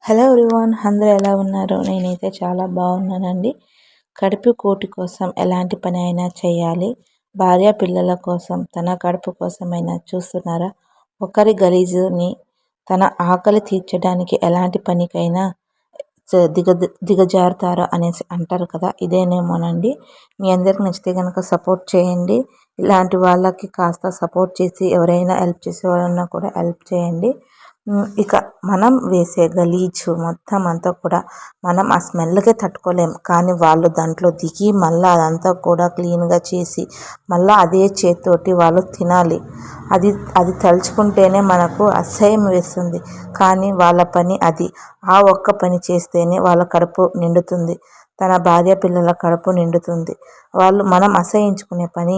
Hello everyone, అందరూ ఎలా ఉన్నారు? నేనైతే చాలా బాగున్నానండి. కడుపు కోటి కోసం ఎలాంటి పని అయినా చేయాలి. భార్య పిల్లల కోసం, తన కడుపు కోసమైనా చూస్తున్నారా? ఒకరి గలీజుని తన ఆకలి తీర్చడానికి ఎలాంటి పనికైనా దిగజారుతారో అనేసి అంటారు కదా, ఇదేనేమోనండి. మీ అందరికి నచ్చితే కనుక సపోర్ట్ చేయండి. ఇలాంటి వాళ్ళకి కాస్త సపోర్ట్ చేసి ఎవరైనా హెల్ప్ చేసే వాళ్ళన్నా కూడా హెల్ప్ చేయండి. ఇక మనం వేసే గలీజు మొత్తం అంతా కూడా మనం ఆ స్మెల్కే తట్టుకోలేం. కానీ వాళ్ళు దాంట్లో దిగి మళ్ళీ అదంతా కూడా క్లీన్గా చేసి మళ్ళీ అదే చేతితోటి వాళ్ళు తినాలి. అది తలుచుకుంటేనే మనకు అసహ్యం వేస్తుంది. కానీ వాళ్ళ పని అది. ఆ ఒక్క పని చేస్తేనే వాళ్ళ కడుపు నిండుతుంది, తన భార్య పిల్లల కడుపు నిండుతుంది. మనం అసహించుకునే పని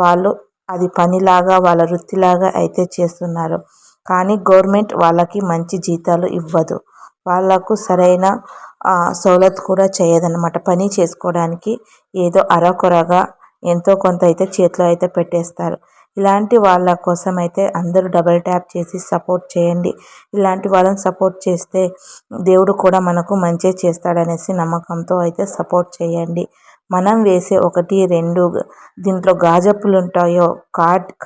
వాళ్ళు అది పనిలాగా వాళ్ళ వృత్తిలాగా అయితే చేస్తున్నారు. కానీ గవర్నమెంట్ వాళ్ళకి మంచి జీతాలు ఇవ్వదు, వాళ్ళకు సరైన సౌలత్ కూడా చేయదన్నమాట. పని చేసుకోవడానికి ఏదో అరకొరగా ఎంతో కొంత అయితే చేతిలో అయితే పెట్టేస్తారు. ఇలాంటి వాళ్ళ కోసం అయితే అందరూ డబల్ ట్యాప్ చేసి సపోర్ట్ చేయండి. ఇలాంటి వాళ్ళని సపోర్ట్ చేస్తే దేవుడు కూడా మనకు మంచి చేస్తాడనేసి నమ్మకంతో అయితే సపోర్ట్ చేయండి. మనం వేసే 1, 2 దీంట్లో గాజప్పులు ఉంటాయో,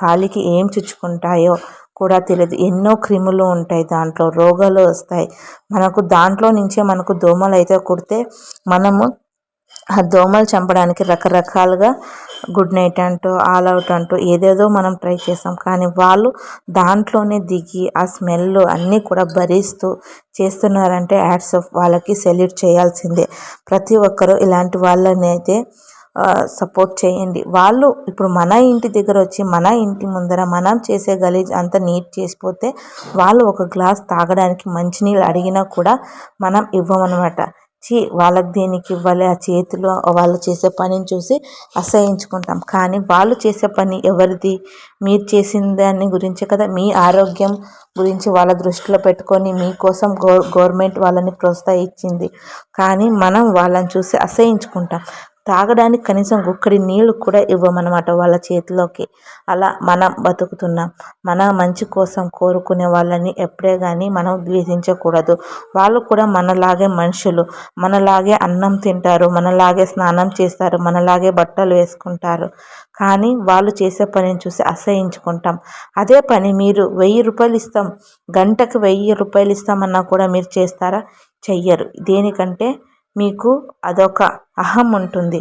కాలికి ఏం చుచ్చుకుంటాయో కూడా తెలియదు. ఎన్నో క్రిములు ఉంటాయి, దాంట్లో రోగాలు వస్తాయి మనకు. దాంట్లో నుంచే మనకు దోమలు అయితే కుడితే మనము ఆ దోమలు చంపడానికి రకరకాలుగా గుడ్ నైట్ అంటూ ఆల్ అవుట్ అంటూ ఏదేదో మనం ట్రై చేస్తాం. కానీ వాళ్ళు దాంట్లోనే దిగి ఆ స్మెల్ అన్నీ కూడా భరిస్తూ చేస్తున్నారంటే హ్యాట్స్ ఆఫ్, వాళ్ళకి సెల్యూట్ చేయాల్సిందే. ప్రతి ఒక్కరూ ఇలాంటి వాళ్ళని అయితే సపోర్ట్ చేయండి. వాళ్ళు ఇప్పుడు మన ఇంటి దగ్గర వచ్చి మన ఇంటి ముందర మనం చేసే గలీజ్ అంతా నీట్ చేసిపోతే వాళ్ళు ఒక గ్లాస్ తాగడానికి మంచినీళ్ళు అడిగినా కూడా మనం ఇవ్వమన్నమాట. వాళ్ళకి దేనికి ఇవ్వాలి? ఆ చేతిలో వాళ్ళు చేసే పనిని చూసి అసహించుకుంటాం. కానీ వాళ్ళు చేసే పని ఎవరిది? మీరు చేసిన దాని గురించే కదా. మీ ఆరోగ్యం గురించి వాళ్ళ దృష్టిలో పెట్టుకొని మీకోసం గవర్నమెంట్ వాళ్ళని ప్రోత్సహించింది. కానీ మనం వాళ్ళని చూసి అసహించుకుంటాం. తాగడానికి కనీసం గుక్కడి నీళ్ళు కూడా ఇవ్వమన్నమాట వాళ్ళ చేతిలోకి. అలా మనం బతుకుతున్నాం. మన మంచి కోసం కోరుకునే వాళ్ళని ఎప్పుడే కానీ మనం ద్వేషించకూడదు. వాళ్ళు కూడా మనలాగే మనుషులు, మనలాగే అన్నం తింటారు, మనలాగే స్నానం చేస్తారు, మనలాగే బట్టలు వేసుకుంటారు. కానీ వాళ్ళు చేసే పనిని చూసి అసహించుకుంటాం. అదే పని మీరు 1000 రూపాయలు ఇస్తాం, గంటకు 1000 రూపాయలు ఇస్తామన్నా కూడా మీరు చేస్తారా? చెయ్యరు. దేనికంటే మీకు అదొక అహం ఉంటుంది,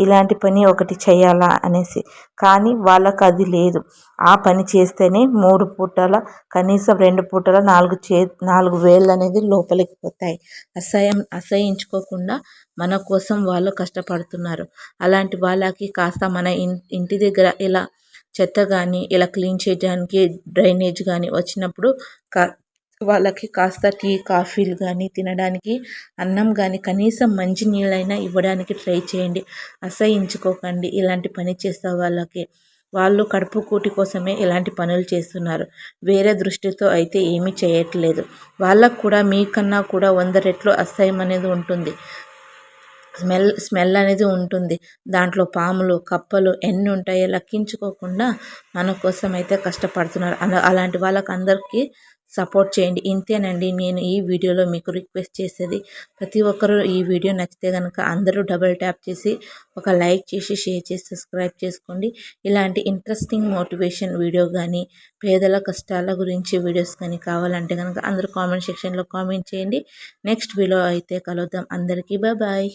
ఇలాంటి పని ఒకటి చేయాలా అనేసి. కానీ వాళ్ళకు అది లేదు. ఆ పని చేస్తేనే 3 పూటల కనీసం 2 పూటల 4 వేళ్ళు అనేది లోపలికి పోతాయి. అసహించుకోకుండా మన కోసం వాళ్ళు కష్టపడుతున్నారు. అలాంటి వాళ్ళకి కాస్త మన ఇంటి దగ్గర ఇలా చెత్త కానీ ఇలా క్లీన్ చేయడానికి డ్రైనేజ్ కానీ వచ్చినప్పుడు వాళ్ళకి కాస్త టీ కాఫీలు కానీ తినడానికి అన్నం కానీ కనీసం మంచి నీళ్ళైనా ఇవ్వడానికి ట్రై చేయండి. అసహించుకోకండి ఇలాంటి పని చేసే వాళ్ళకి. వాళ్ళు కడుపు కూటి కోసమే ఇలాంటి పనులు చేస్తున్నారు, వేరే దృష్టితో అయితే ఏమీ చేయట్లేదు. వాళ్ళకు కూడా మీకన్నా కూడా 100 రెట్లు అసహ్యం అనేది ఉంటుంది, స్మెల్ అనేది ఉంటుంది. దాంట్లో పాములు కప్పలు ఎన్ని ఉంటాయో లెక్కించుకోకుండా మన కోసం అయితే కష్టపడుతున్నారు. అలాంటి వాళ్ళకి అందరికీ సపోర్ట్ చేయండి. ఇంతేనండి నేను ఈ వీడియోలో మీకు రిక్వెస్ట్ చేసేది. ప్రతి ఒక్కరూ ఈ వీడియో నచ్చితే కనుక అందరూ డబల్ ట్యాప్ చేసి ఒక లైక్ చేసి షేర్ చేసి సబ్స్క్రైబ్ చేసుకోండి. ఇలాంటి ఇంట్రెస్టింగ్ మోటివేషన్ వీడియో కానీ పేదల కష్టాల గురించి వీడియోస్ కానీ కావాలంటే కనుక అందరూ కామెంట్ సెక్షన్లో కామెంట్ చేయండి. నెక్స్ట్ వీడియో అయితే కలుద్దాం. అందరికీ బాయ్.